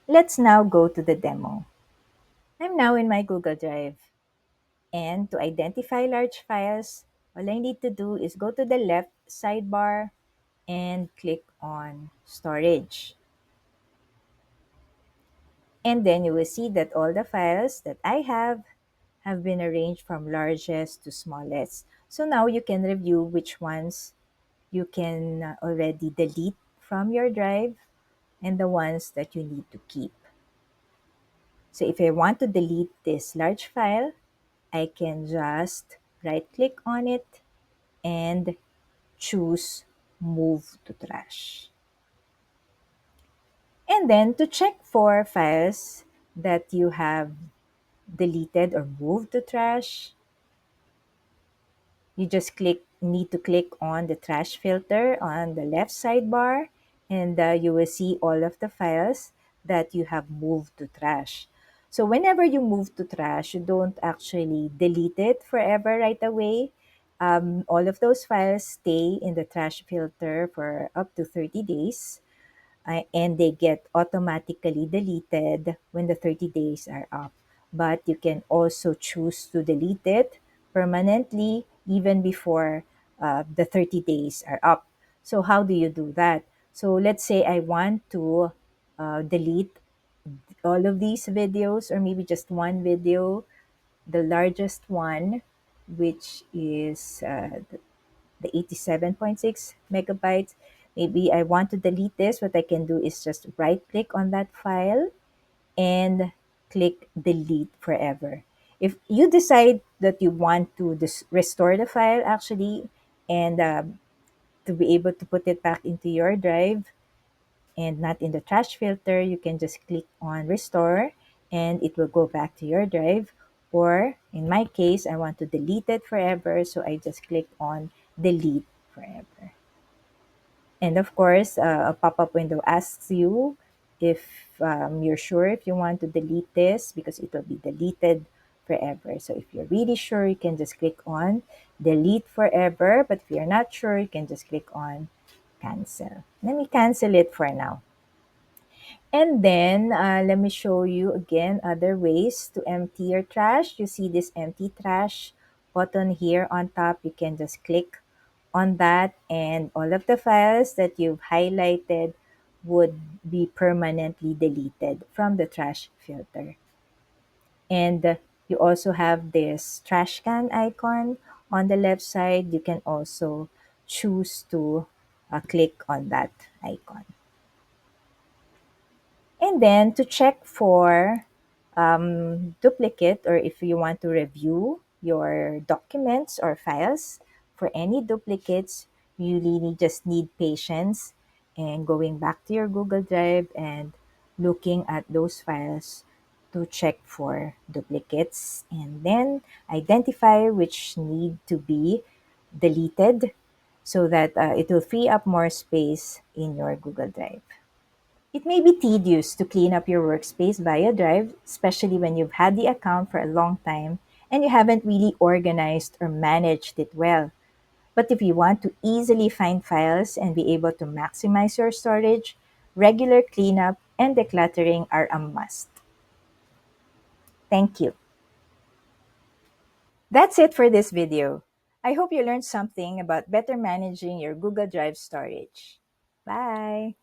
Let's now go to the demo. I'm now in my Google Drive. And to identify large files, all I need to do is go to the left sidebar and click on Storage. And then you will see that all the files that I have been arranged from largest to smallest. So now you can review which ones you can already delete from your drive and the ones that you need to keep. So if I want to delete this large file, I can just right click on it and choose Move to Trash. And then to check for files that you have deleted or moved to trash, you just need to click on the trash filter on the left sidebar, and you will see all of the files that you have moved to trash. So whenever you move to trash, you don't actually delete it forever right away. All of those files stay in the trash filter for up to 30 days, and they get automatically deleted when the 30 days are up. But you can also choose to delete it permanently even before the 30 days are up. So, how do you do that? So, let's say I want to delete all of these videos, or maybe just one video, the largest one, which is the 87.6 megabytes. Maybe I want to delete this. What I can do is just right click on that file and click delete forever. If you decide that you want to restore the file actually, and to be able to put it back into your drive and not in the trash filter, you can just click on restore and it will go back to your drive. Or in my case, I want to delete it forever, so I just click on delete forever. And of course, a pop-up window asks you if you're sure if you want to delete this, because it will be deleted forever. So if you're really sure, you can just click on delete forever. But if you're not sure, you can just click on cancel. Let me cancel it for now. And then let me show you again other ways to empty your trash. You see this empty trash button here on top. You can just click on that, and all of the files that you've highlighted would be permanently deleted from the trash filter. And you also have this trash can icon on the left side. You can also choose to click on that icon. And then to check for duplicate, or if you want to review your documents or files for any duplicates, you really just need patience and going back to your Google Drive and looking at those files to check for duplicates, and then identify which need to be deleted so that it will free up more space in your Google Drive. It may be tedious to clean up your workspace via Drive, especially when you've had the account for a long time and you haven't really organized or managed it well. But if you want to easily find files and be able to maximize your storage, regular cleanup and decluttering are a must. Thank you. That's it for this video. I hope you learned something about better managing your Google Drive storage. Bye!